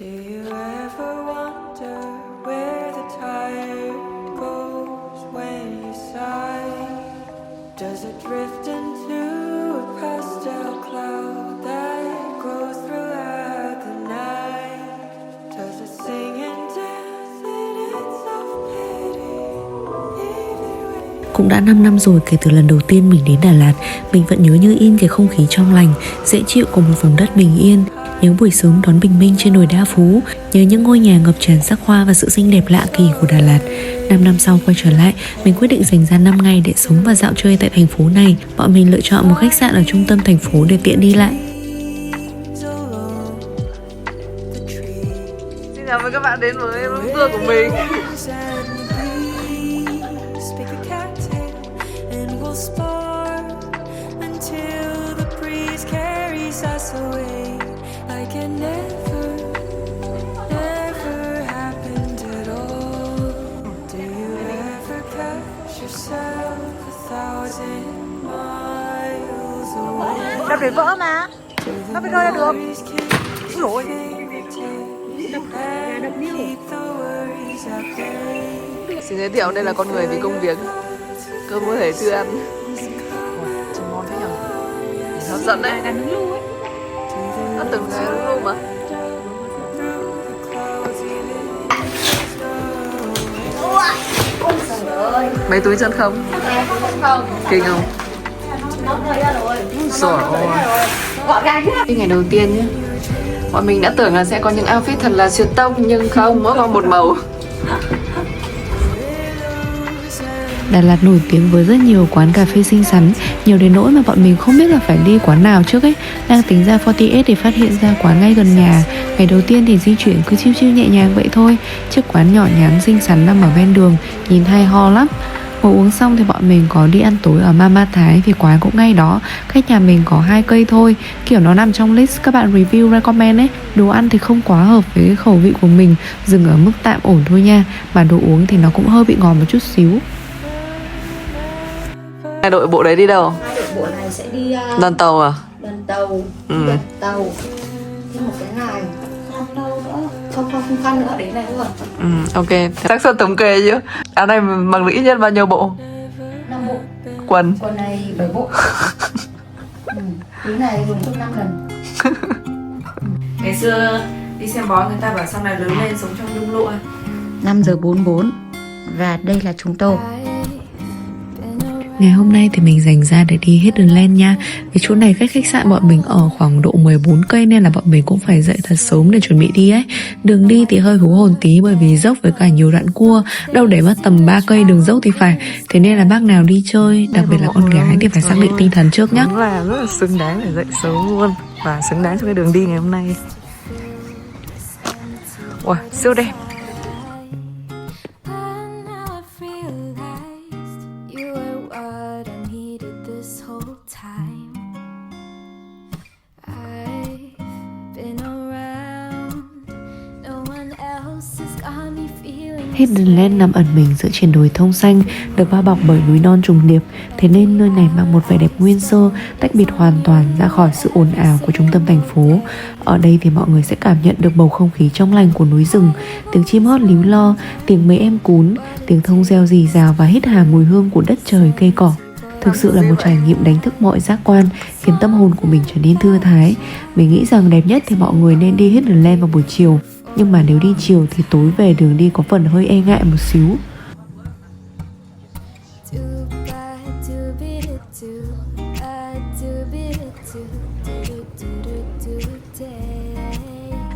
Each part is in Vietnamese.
Do you ever wonder where the tide goes when you sigh? Does it drift into a pastel cloud that grows throughout the night? Does it sing and dance in its self-pity? Cũng đã 5 năm rồi kể từ lần đầu tiên mình đến Đà Lạt. Mình vẫn nhớ như in cái không khí trong lành, dễ chịu của một vùng đất bình yên. Nhớ buổi sớm đón bình minh trên đồi Đa Phú. Nhớ những ngôi nhà ngập tràn sắc hoa và sự xinh đẹp lạ kỳ của Đà Lạt. 5 năm sau quay trở lại, mình quyết định dành ra 5 ngày để sống và dạo chơi tại thành phố này. Bọn mình lựa chọn một khách sạn ở trung tâm thành phố để tiện đi lại. Xin chào các bạn đến với tour của mình. Đập để vỡ mà. Nó phải rơi ra được. Ôi xin giới thiệu đây là con người vì công việc. Cơm có thể chưa ăn. Trông ngon thế nhỉ? Hấp dẫn đấy. Nó từng ngày đúng luôn mà. Mấy túi chân không? Kinh không? Rồi. Ngày đầu tiên nhé, bọn mình đã tưởng là sẽ có những outfit thật là xuyệt tông, nhưng không, mỗi con một màu. Đà Lạt nổi tiếng với rất nhiều quán cà phê xinh xắn, nhiều đến nỗi mà bọn mình không biết là phải đi quán nào trước ấy. Đang tính ra 48 để phát hiện ra quán ngay gần nhà. Ngày đầu tiên thì di chuyển cứ chill chill nhẹ nhàng vậy thôi. Chiếc quán nhỏ nhắn xinh xắn nằm ở ven đường, nhìn hay ho lắm. Ngồi uống xong thì bọn mình có đi ăn tối ở Mama Thái vì quán cũng ngay đó, cách nhà mình có 2 cây thôi. Kiểu nó nằm trong list các bạn review recommend ấy. Đồ ăn thì không quá hợp với cái khẩu vị của mình, dừng ở mức tạm ổn thôi nha. Mà đồ uống thì nó cũng hơi bị ngọt một chút xíu. Hai đội bộ đấy đi đâu? Hai đội bộ này sẽ đi đoàn tàu à? đoàn tàu, đoàn tàu. Thêm một cái ngày khăn đâu nữa, không khăn nữa, đến này luôn. Ok, xác suất thống kê chứ. Áo này mặc được ít nhất bao nhiêu bộ? 5 bộ. Quần này 7 bộ. Túi này dùng gấp 5 lần. Ngày xưa đi xem bói người ta bảo sau này lớn lên sống trong nhung lụa. 5 giờ 44 và đây là chúng tôi. Ngày hôm nay thì mình dành ra để đi Hidden Land nha. Cái chỗ này cách khách sạn bọn mình ở khoảng độ 14 cây nên là bọn mình cũng phải dậy thật sớm để chuẩn bị đi ấy. Đường đi thì hơi hú hồn tí bởi vì dốc với cả nhiều đoạn cua, đâu để mất tầm 3 cây đường dốc thì phải. Thế nên là bác nào đi chơi, đặc biệt là con gái thì phải xác định tinh thần trước nhá. Đúng là rất là xứng đáng để dậy sớm luôn. Và xứng đáng cho cái đường đi ngày hôm nay. Wow, siêu đẹp. Hidden Land nằm ẩn mình giữa triển đồi thông xanh, được bao bọc bởi núi non trùng điệp, thế nên nơi này mang một vẻ đẹp nguyên sơ, tách biệt hoàn toàn ra khỏi sự ồn ào của trung tâm thành phố. Ở đây thì mọi người sẽ cảm nhận được bầu không khí trong lành của núi rừng, tiếng chim hót líu lo, tiếng mấy em cún, tiếng thông reo rì rào và hít hà mùi hương của đất trời cây cỏ. Thực sự là một trải nghiệm đánh thức mọi giác quan, khiến tâm hồn của mình trở nên thư thái. Mình nghĩ rằng đẹp nhất thì mọi người nên đi Hidden Land vào buổi chiều. Nhưng mà nếu đi chiều thì tối về đường đi có phần hơi e ngại một xíu.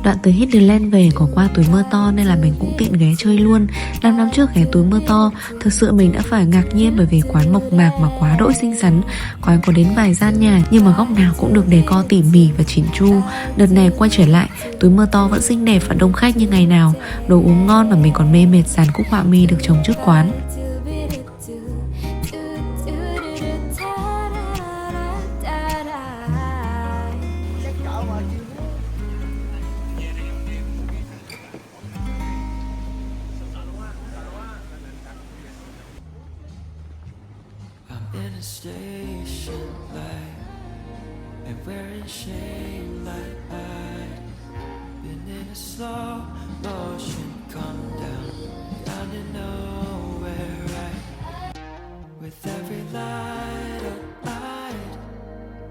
Đoạn từ Hidden Land về có qua túi mưa to nên là mình cũng tiện ghé chơi luôn. 5 năm trước ghé túi mưa to, thực sự mình đã phải ngạc nhiên bởi vì quán mộc mạc mà quá đỗi xinh xắn. Quán có đến vài gian nhà nhưng mà góc nào cũng được decor tỉ mỉ và chỉn chu. Đợt này quay trở lại, túi mưa to vẫn xinh đẹp và đông khách như ngày nào. Đồ uống ngon và mình còn mê mệt dàn cúc họa mi được trồng trước quán. in a station light and wearing shame like I'd been in a slow motion, come down to nowhere, right? With every light up, I'd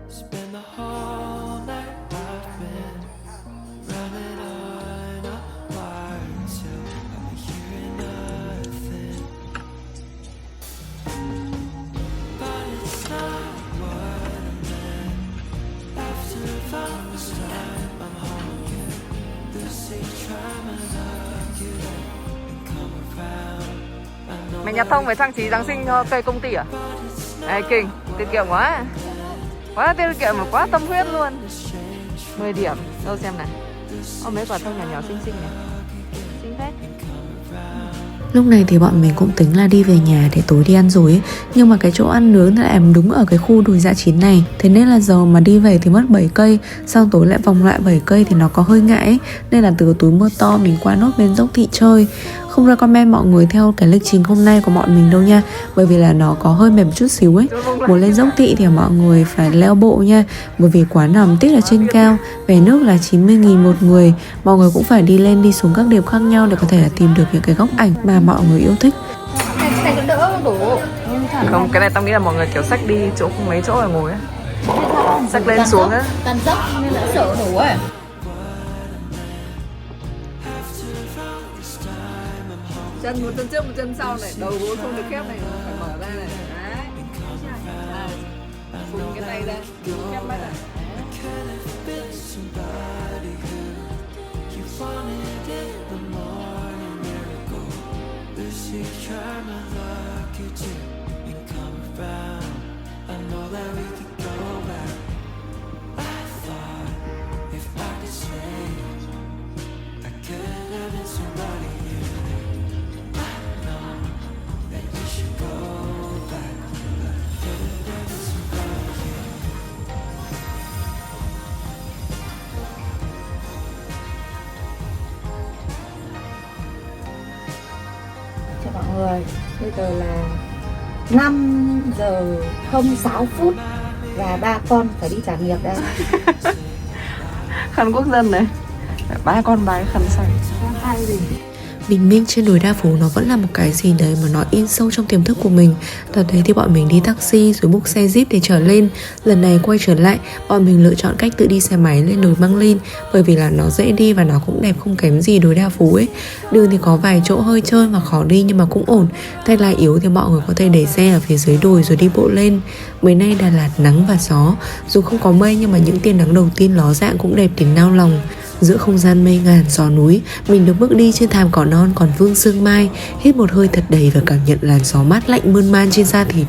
spend the whole night. I've been running on a wire till I'm hearing nothing. But it's not what I meant. After the first time I'm home again, Lucy, try my luck, you and come around. Mày nhặt thông về trang trí Giáng sinh cho cây công ty à? Ê, kinh, tiết kiệm quá. Quá tiết kiệm mà quá tâm huyết luôn. 10 điểm, đâu xem này. Ô, mấy quả thông nhỏ nhỏ xinh xinh này. Xinh phết. Lúc này thì bọn mình cũng tính là đi về nhà để tối đi ăn rồi ấy. Nhưng mà cái chỗ ăn nướng lại em đúng ở cái khu đồi Dã Chín này. Thế nên là giờ mà đi về thì mất 7 cây. Sang tối lại vòng lại 7 cây thì nó có hơi ngại ấy. Nên là từ túi mưa to mình qua nốt bên Dốc Thị chơi. Không recommend mọi người theo cái lịch trình hôm nay của bọn mình đâu nha. Bởi vì là nó có hơi mềm chút xíu ấy. Muốn lên Dốc Thị thì mọi người phải leo bộ nha. Bởi vì quán nằm tít ở trên cao. Về nước là 90.000 một người. Mọi người cũng phải đi lên đi xuống các điểm khác nhau để có thể là tìm được những cái góc ảnh mà mọi người yêu thích. Này cũng đỡ đủ. Không, cái này tao nghĩ là mọi người kiểu xách đi chỗ không mấy chỗ là ngồi á. Xách lên xuống á. Toàn dốc nên là sợ đủ ấy. Chân một chân trước một chân sau này, đầu gối không được khép này, phải mở ra này. Đấy. Phùng cái tay ra, khép mắt này. Cho mọi người, bây giờ là 5:06 và ba con phải đi trả nghiệp đây. Khăn quốc dân này. Ba con bái khăn xanh. Hay gì? Bình minh trên đồi Đa Phú nó vẫn là một cái gì đấy mà nó in sâu trong tiềm thức của mình. Đợt đấy thì bọn mình đi taxi rồi book xe jeep để trở lên. Lần này quay trở lại, bọn mình lựa chọn cách tự đi xe máy lên đồi Măng Linh. Bởi vì là nó dễ đi và nó cũng đẹp không kém gì đồi Đa Phú ấy. Đường thì có vài chỗ hơi trơn và khó đi nhưng mà cũng ổn. Tay lái yếu thì mọi người có thể để xe ở phía dưới đồi rồi đi bộ lên. Mấy nay Đà Lạt nắng và gió. Dù không có mây nhưng mà những tia nắng đầu tiên ló dạng cũng đẹp đến nao lòng. Giữa không gian mây ngàn gió núi, mình được bước đi trên thảm cỏ non còn vương sương mai, hít một hơi thật đầy và cảm nhận làn gió mát lạnh mơn man trên da thịt.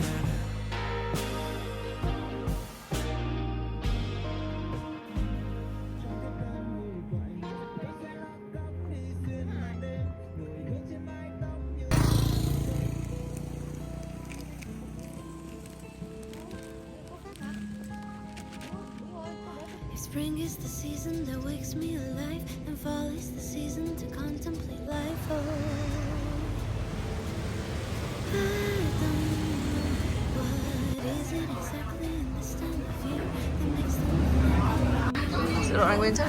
Spring is the season that wakes me alive, and fall is the season to contemplate life. Oh, I don't know what is it exactly in this time of year that makes them Sữa đậu nành nguyên chất.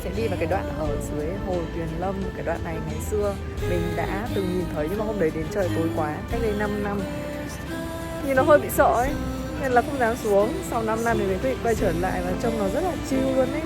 sẽ đi vào cái đoạn ở dưới hồ Tuyền Lâm. Cái đoạn này ngày xưa mình đã từng nhìn thấy, nhưng mà hôm đấy đến trời tối quá, cách đây 5 năm. Nhìn nó hơi bị sợ ấy, nên là không dám xuống. Sau 5 năm thì mình quyết định quay trở lại và trông nó rất là chill luôn ấy.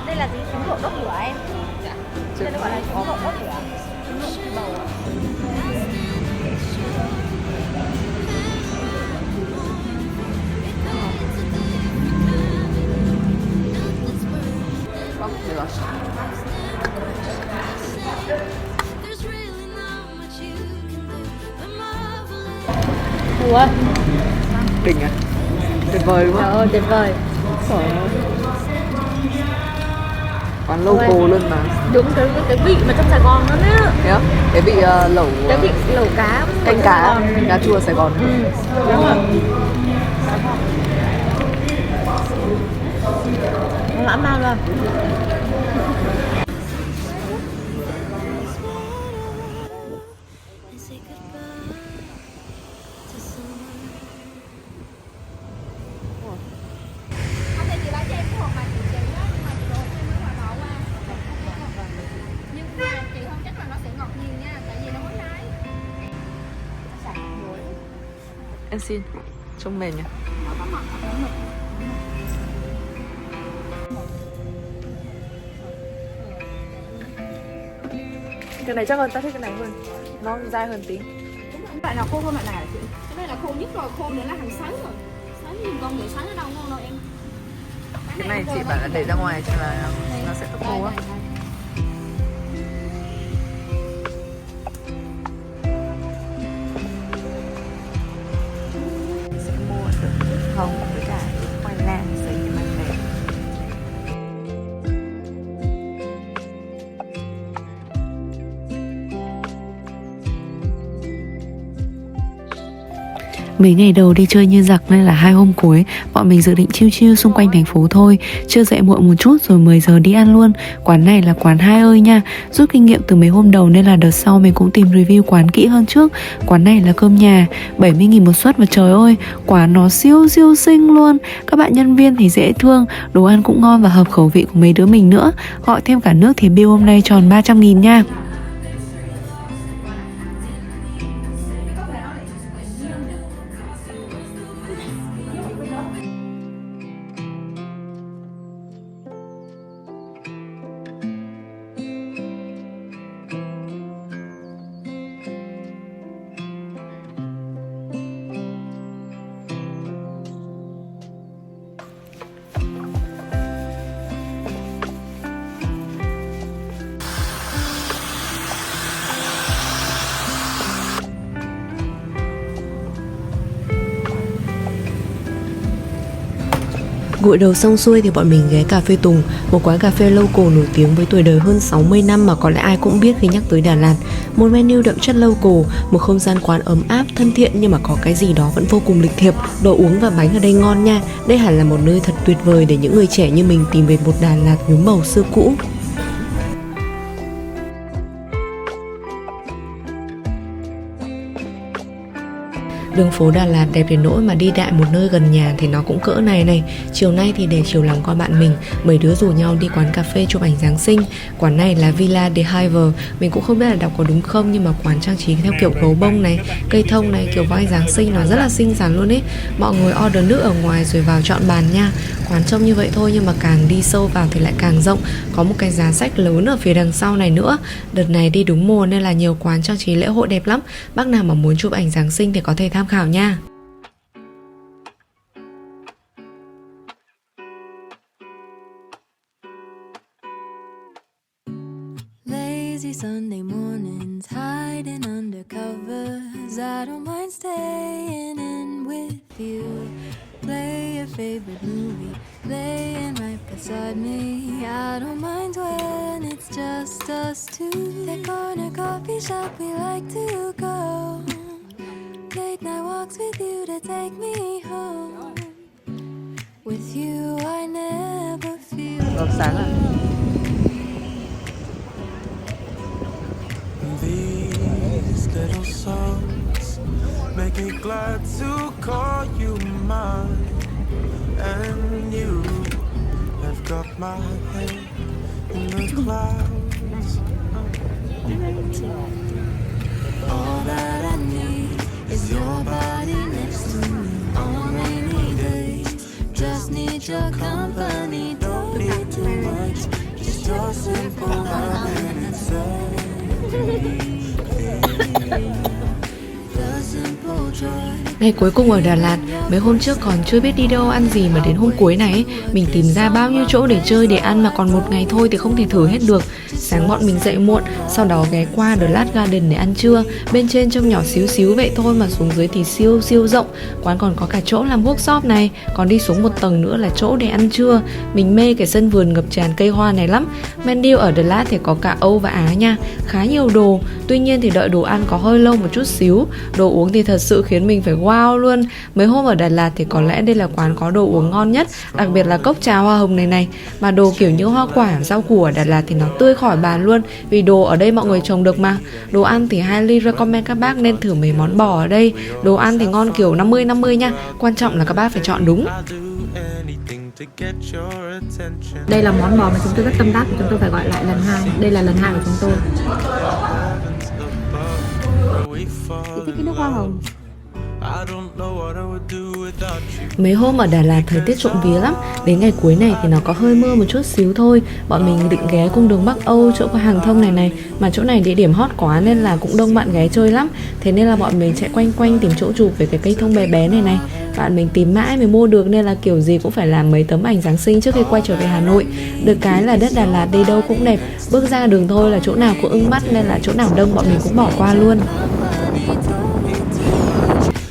Đây là gì? Trứng luộc đốt lửa em. Dạ. Đây nó gọi là trứng luộc đốt lửa. Trứng luộc bầu. Không, được rồi. Ủa? Đỉnh à? Tuyệt vời đúng không? Trời ơi, tuyệt vời. Quán local luôn mà. Đúng cái vị mà trong Sài Gòn đó nữa. Thấy không? Cái vị lẩu, Cái vị lẩu cá. canh cá, cá chua Sài Gòn. Đúng rồi. Nó lãng mạn rồi. Em xin, trông mềm nhỉ? Cái này chắc hơn, ta thích cái này hơn. Nó dai hơn tí. Loại nào khô hơn loại nào hả chị? Cái này là khô nhất rồi, khô nữa là hàng sấy rồi. Sấy nhìn con người sấy ở đâu ngon đâu em. Cái này chị bảo là để ra ngoài cho là nó sẽ tốc khô á. Sẽ mua được hồng với cả khoai lang giấy để mang về. Mấy ngày đầu đi chơi như giặc nên là 2 hôm cuối bọn mình dự định chill chill xung quanh thành phố thôi. Chưa dậy muộn một chút rồi 10 giờ đi ăn luôn. Quán này là quán Hai ơi nha. Rút kinh nghiệm từ mấy hôm đầu nên là đợt sau mình cũng tìm review quán kỹ hơn trước. Quán này là cơm nhà 70.000 một suất và trời ơi, quán nó siêu xinh luôn. Các bạn nhân viên thì dễ thương, đồ ăn cũng ngon và hợp khẩu vị của mấy đứa mình nữa. Gọi thêm cả nước thì bill hôm nay tròn 300.000 nha. Gội đầu xong xuôi thì bọn mình ghé cà phê Tùng, một quán cà phê local nổi tiếng với tuổi đời hơn 60 năm mà có lẽ ai cũng biết khi nhắc tới Đà Lạt. Một menu đậm chất local, một không gian quán ấm áp, thân thiện nhưng mà có cái gì đó vẫn vô cùng lịch thiệp. Đồ uống và bánh ở đây ngon nha. Đây hẳn là một nơi thật tuyệt vời để những người trẻ như mình tìm về một Đà Lạt nhuốm màu xưa cũ. Đường phố Đà Lạt đẹp đến nỗi mà đi đại một nơi gần nhà thì nó cũng cỡ này này. Chiều nay thì để chiều lòng con bạn mình, mấy đứa rủ nhau đi quán cà phê chụp ảnh Giáng sinh. Quán này là Villa de Hiver. Mình cũng không biết là đọc có đúng không, nhưng mà quán trang trí theo kiểu gấu bông này, cây thông này, kiểu vai Giáng sinh nó rất là xinh xắn luôn ấy. Mọi người order nước ở ngoài rồi vào chọn bàn nha. Quán trông như vậy thôi nhưng mà càng đi sâu vào thì lại càng rộng. Có một cái giá sách lớn ở phía đằng sau này nữa. Đợt này đi đúng mùa nên là nhiều quán trang trí lễ hội đẹp lắm. Bác nào mà muốn chụp ảnh Giáng sinh thì có thể tham khảo nha. busy Sunday mornings, hiding under covers. I don't mind staying in with you. Play your favorite movie, laying right beside me. I don't mind when it's just us two. That corner coffee shop we like to go. Late night walks with you to take me home. With you I never feel. Ngọc sáng à? These little songs make me glad to call you mine, and you have got my head in the clouds. All that I need is your body next to me on rainy days. Just need your company, don't need too much. Just your simple love and it's the simple joy. Ngày cuối cùng ở Đà Lạt, mấy hôm trước còn chưa biết đi đâu ăn gì mà đến hôm cuối này ấy, mình tìm ra bao nhiêu chỗ để chơi để ăn mà còn một ngày thôi thì không thể thử hết được. Sáng bọn mình dậy muộn, sau đó ghé qua The Last Garden để ăn trưa. Bên trên trông nhỏ xíu xíu vậy thôi mà xuống dưới thì siêu rộng. Quán còn có cả chỗ làm workshop này, còn đi xuống một tầng nữa là chỗ để ăn trưa. Mình mê cái sân vườn ngập tràn cây hoa này lắm. Menu ở The Last thì có cả Âu và Á nha, khá nhiều đồ. Tuy nhiên thì đợi đồ ăn có hơi lâu một chút xíu. Đồ uống thì thật sự khiến mình phải wow luôn. Mấy hôm ở Đà Lạt thì có lẽ đây là quán có đồ uống ngon nhất, đặc biệt là cốc trà hoa hồng này. Mà đồ kiểu như hoa quả, rau củ ở Đà Lạt thì nó tươi khỏi bàn luôn, vì đồ ở đây mọi người trồng được mà. Đồ ăn thì highly recommend các bác nên thử mấy món bò ở đây. Đồ ăn thì ngon kiểu 50-50 nha. Quan trọng là các bác phải chọn đúng. Đây là món bò mà chúng tôi rất tâm đắc, chúng tôi phải gọi lại lần 2. Đây là lần 2 của chúng tôi. Chị thích cái nước hoa hồng. Mấy hôm ở Đà Lạt thời tiết trộm vía lắm. Đến ngày cuối này thì nó có hơi mưa một chút xíu thôi. Bọn mình định ghé cung đường Bắc Âu, chỗ có hàng thông này. Mà chỗ này địa điểm hot quá nên là cũng đông bạn ghé chơi lắm. Thế nên là bọn mình chạy quanh tìm chỗ chụp về cái cây thông bé bé này. Bạn mình tìm mãi mới mua được nên là kiểu gì cũng phải làm mấy tấm ảnh Giáng sinh trước khi quay trở về Hà Nội. Được cái là đất Đà Lạt đi đâu cũng đẹp. Bước ra đường thôi là chỗ nào cũng ưng mắt nên là chỗ nào đông bọn mình cũng bỏ qua luôn.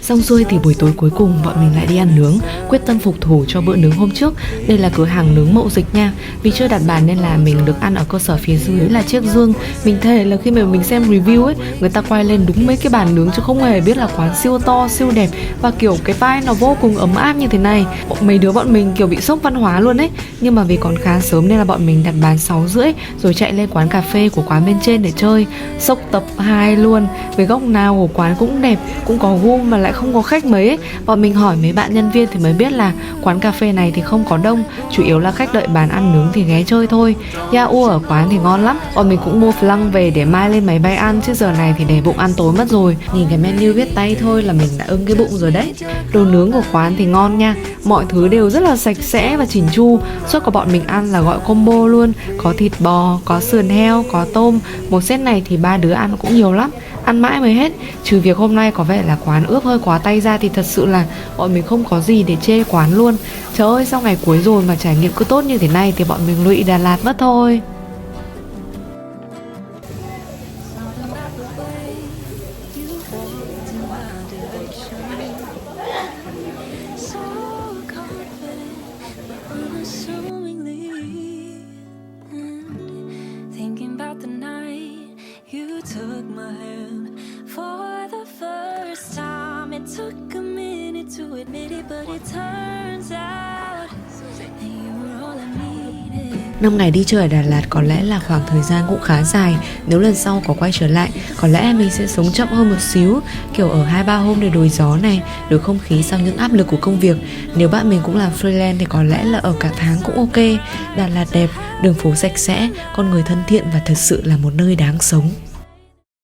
Xong xuôi thì buổi tối cuối cùng bọn mình lại đi ăn nướng, quyết tâm phục thù cho bữa nướng hôm trước. Đây là cửa hàng nướng Mậu Dịch nha. Vì chưa đặt bàn nên là mình được ăn ở cơ sở phía dưới là Chiếc Dương. Mình thề là khi mà mình xem review ấy, người ta quay lên đúng mấy cái bàn nướng chứ không hề biết là quán siêu to, siêu đẹp và kiểu cái vibe nó vô cùng ấm áp như thế này. Mấy đứa bọn mình kiểu bị sốc văn hóa luôn ấy. Nhưng mà vì còn khá sớm nên là bọn mình đặt bàn 6:30 rồi chạy lên quán cà phê của quán bên trên để chơi. Sốc tập 2 luôn. Với góc nào của quán cũng đẹp, cũng có gu mà lại không có khách mấy ấy. Bọn mình hỏi mấy bạn nhân viên thì mới biết là quán cà phê này thì không có đông, chủ yếu là khách đợi bàn ăn nướng thì ghé chơi thôi. Yao ở quán thì ngon lắm. Bọn mình cũng mua flan về để mai lên máy bay ăn, chứ giờ này thì để bụng ăn tối mất rồi. Nhìn cái menu viết tay thôi là mình đã ưng cái bụng rồi đấy. Đồ nướng của quán thì ngon nha. Mọi thứ đều rất là sạch sẽ và chỉn chu. Suốt của bọn mình ăn là gọi combo luôn. Có thịt bò, có sườn heo, có tôm. Một set này thì 3 đứa ăn cũng nhiều lắm. Ăn mãi mới hết. Trừ việc hôm nay có vẻ là quán ướp hơi quá tay ra thì thật sự là bọn mình không có gì để chê quán luôn. Trời ơi, sau ngày cuối rồi mà trải nghiệm cứ tốt như thế này thì bọn mình lụy Đà Lạt mất thôi. Took my hand for the first time. It took a minute to admit it, but it turns out that you were all I needed. 5 ngày đi chơi ở Đà Lạt có lẽ là khoảng thời gian cũng khá dài. Nếu lần sau có quay trở lại, có lẽ mình sẽ sống chậm hơn một xíu, kiểu ở 2-3 hôm để đổi gió này, đổi không khí sau những áp lực của công việc. Nếu bạn mình cũng làm freelance thì có lẽ là ở cả tháng cũng ok. Đà Lạt đẹp, đường phố sạch sẽ, con người thân thiện và thật sự là một nơi đáng sống.